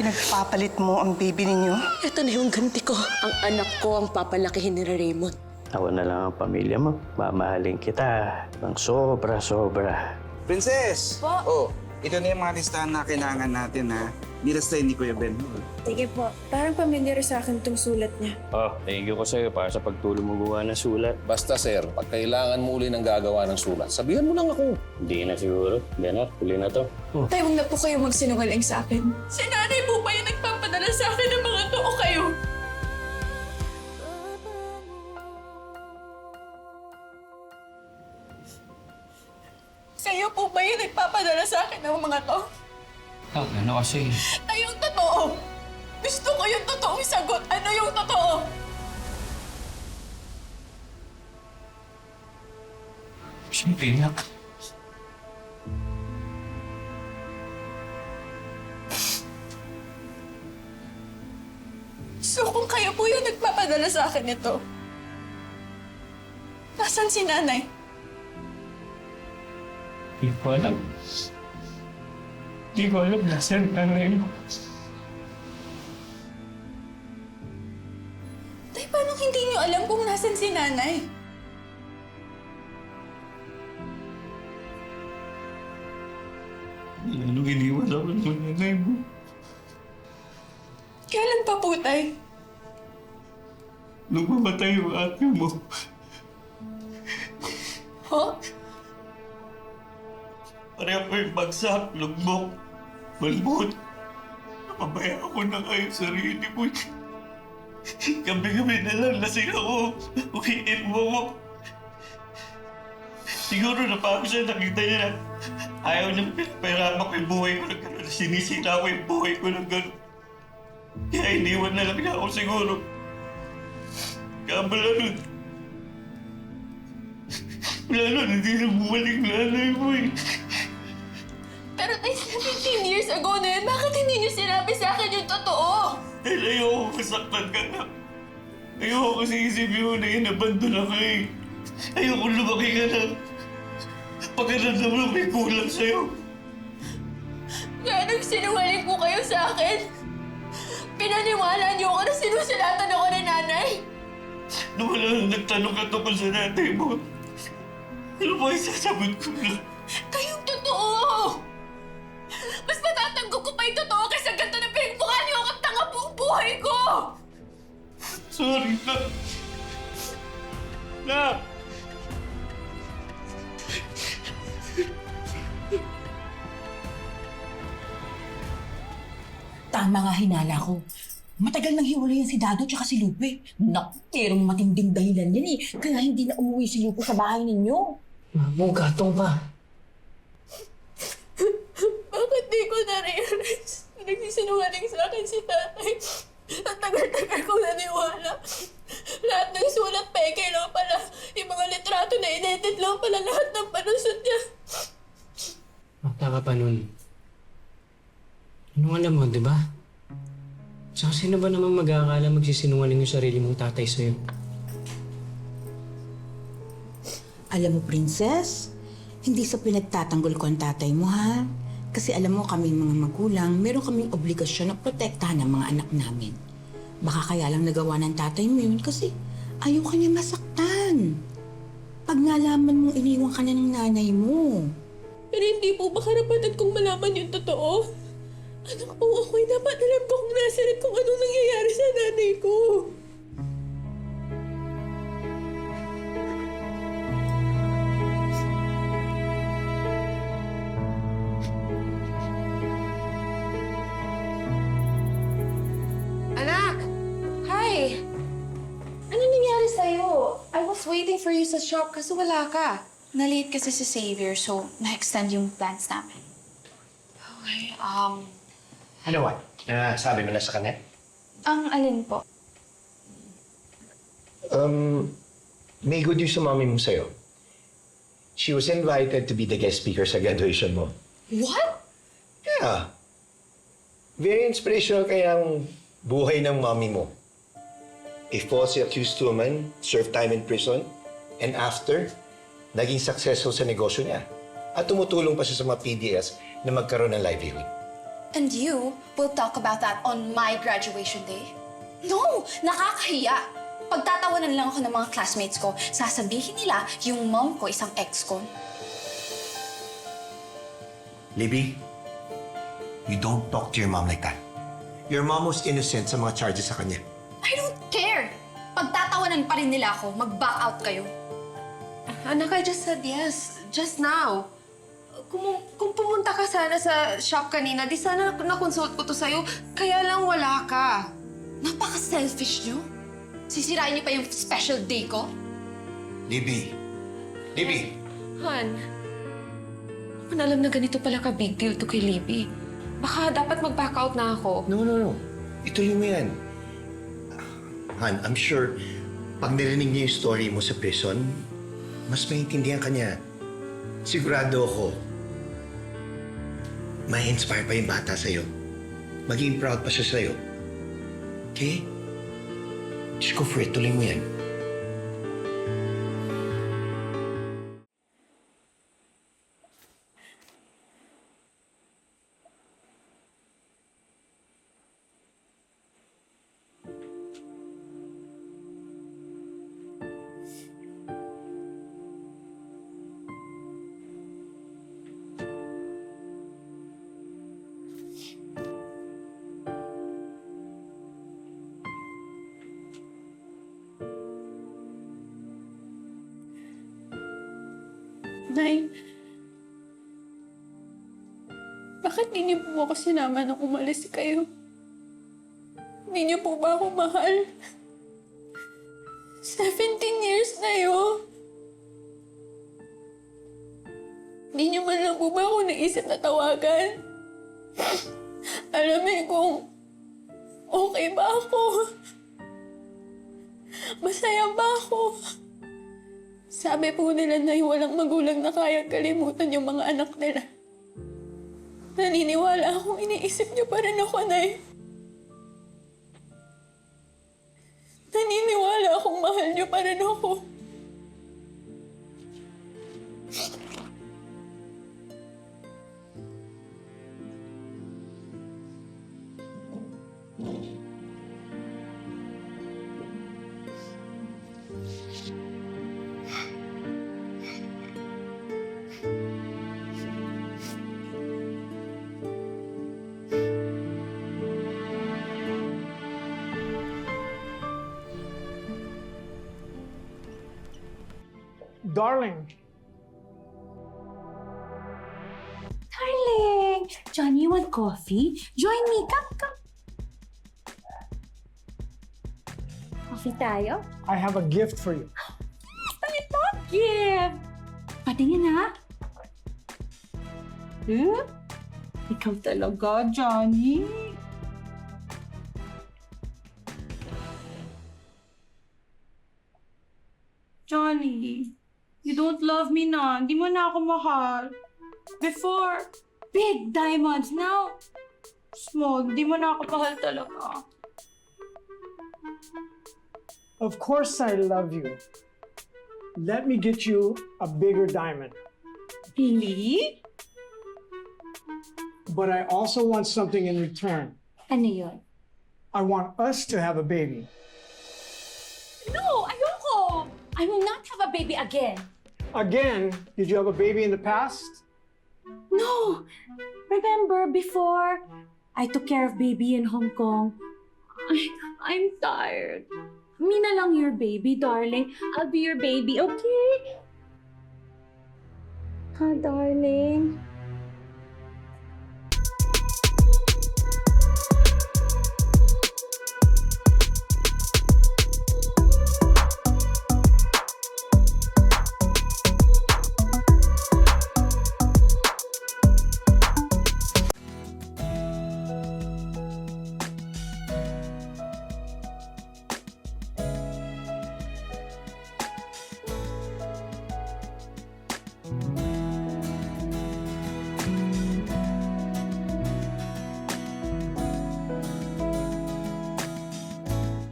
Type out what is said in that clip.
Pinagpapalit mo ang baby ninyo? Ito na yung ganti ko. Ang anak ko ang papalakihin ni Raymond. Ako na lang ang pamilya mo. Mamahalin kita ng sobra-sobra. Princess! Po? Oh, ito na yung mga listahan na kailangan natin, ha? Nilastahin ni Kuya Ben. Sige po. Parang familiar sa akin itong sulat niya. Oh, thank you ko sa'yo para sa pagtulong mo gumawa ng sulat. Basta sir, pag kailangan mo uli ng gagawa ng sulat, sabihan mo lang ako. Hindi na siguro. Benar, huli na to. Tay, huwag na po kayo magsinungaling sa akin. Si nanay po ba yung nagpapadala sa akin ng mga to o kayo? Kayo po ba yung nagpapadala sa akin ng mga to? Ano kasi? Ay, yung totoo! Gusto ko yung totoong sagot. Ano yung totoo? Siyempre, nak. So kung kayo po yung nagpapadala sa akin ito, nasan si nanay? Hindi ko alam. Hindi ko alam nasan ang nanay mo. Tay, paano hindi niyo alam kung nasan si nanay? Anong iniwan ako ng nanay mo? Kailan pa po, tay? Nung mamatay yung ate mo. Ho? Pareho ko yung bagsak, lugbok, malbot. Napabaya ako na kayo sarili mo. Gabi-gabi na lang lasing ako. Uwiin mo mo. Siguro napagod siya, nakita niya na ayaw niyang pinapahirapan ko yung buhay ko ng gano'n. Sinisira ko yung buhay ko ng gano'n. Kaya iniwan na lang niya ako siguro. Kabala nun. Wala nun, hindi na bumalik nanay mo eh. Pero tay, 17 years ago na yun, bakit hindi niyo sinabi sa akin yung totoo? Dahil ayoko masaktan ka na. Ayoko kasi isipin mo na inabandon ako eh. Ayoko lumaki ka na. Pagkaramdam mo may kulang sa'yo. Ganong sinungaling po kayo sa akin? Pinaniwala niyo ako na sinusulatan ako ni nanay? Nung wala nang nagtanong ka tungkol sa nanay mo, ano ba isasagot ko na? Kayong totoo! Mas matatanggap ko pa yung totoo kaysa ganito na pinagmukha niyo akong tanga buong buhay ko! Sorry na. Na! Tama nga hinala ko. Matagal nang hiwalay yan si Dado tsaka si Lupe. Naku, merong matinding dahilan yan eh. Kaya hindi na umuwi si Lupe sa bahay ninyo. Mabugatong pa. Bakit di ko na-realize na nagsisinungaling sa akin si tatay? Ang tagal-tagal kong naniwala. Lahat ng sulat peke lang pala. Yung mga litrato na inedit lang pala lahat ng panusot niya. Bata ka pa nun. Anong alam mo, di ba? Saka sino ba naman mag-aakala magsisinungaling yung sarili mong tatay sa'yo? Alam mo, Princess, hindi sa pinagtatanggol ko ang tatay mo, ha? Kasi alam mo, kaming mga magulang, meron kaming obligasyon na protektahan ang mga anak namin. Baka kaya lang nagawa ng tatay mo yun kasi ayaw ka niya masaktan. Pag nalaman mong iniwan ka na ng nanay mo. Pero hindi po ba karapatan kong malaman yung totoo? Anak po ako'y dapat alam kong nasalit kung anong nangyayari sa nanay ko. Anak! Hi! Ano nangyari sa'yo? I was waiting for you sa shop kasi wala ka. Na-late kasi si Xavier, so na-extend yung plans namin. Okay, Ano, what? Sabi mo na sa kanya? Ang alin po? May good news sa mami mo sa'yo. She was invited to be the guest speaker sa graduation mo. what? Yeah. Very inspirational kaya ang buhay ng mami mo. A falsely accused woman, served time in prison, and after, naging successful sa negosyo niya. At tumutulong pa siya sa mga PDS na magkaroon ng livelihood. And you will talk about that on my graduation day? No! Nakakahiya! Pagtatawanan lang ako ng mga classmates ko, sasabihin nila yung mom ko isang ex-con. Libby, you don't talk to your mom like that. Your mom was innocent sa mga charges sa kanya. I don't care! Pagtatawanan pa rin nila ako, mag-back out kayo. Anak, I just said yes. Just now. Kung pumunta ka sana sa shop kanina, di sana na-consult ko to sa'yo. Kaya lang wala ka. Napaka-selfish nyo. Sisirain niyo pa yung special day ko? Libby! Libby! Han, kung alam na ganito pala ka big deal to kay Libby, baka dapat mag-back out na ako. No. Ituloy mo yan. Han, I'm sure pag narinig niya yung story mo sa prison, mas maintindihan ka niya. Sigurado ako, may inspire pa yung bata sa'yo. Maging proud pa siya sa'yo. Okay? Just go for it. Tuloy mo yan. Nay, bakit di niyo po ako sinama nung umalis kayo? Hindi niyo po ba ako mahal? 17 years na yun. Hindi niyo man lang po ba ako naisip na tawagan? Alamin kung okay ba ako? Masaya ba ako? Sabi po nila na walang magulang na kayang kalimutan yung mga anak nila. Naniniwala akong iniisip niyo pa rin ako, Nay. Naniniwala akong mahal niyo pa rin ako. Darling. Darling! Johnny, you want coffee? Join me. Come. Coffee tayo? I have a gift for you. I love gift! Patingin ha? Ikaw talaga, Johnny. Johnny, you don't love me na. Hindi mo na ako mahal. Before, big diamonds. Now, small. Hindi mo na ako mahal talaga. Of course I love you. Let me get you a bigger diamond. Really? But I also want something in return. Ano yun? I want us to have a baby. No! Ayoko! I will not have a baby again. Again, did you have a baby in the past? No! Remember, before, I took care of baby in Hong Kong. I'm tired. Me na lang your baby, darling. I'll be your baby, okay? Ha, darling?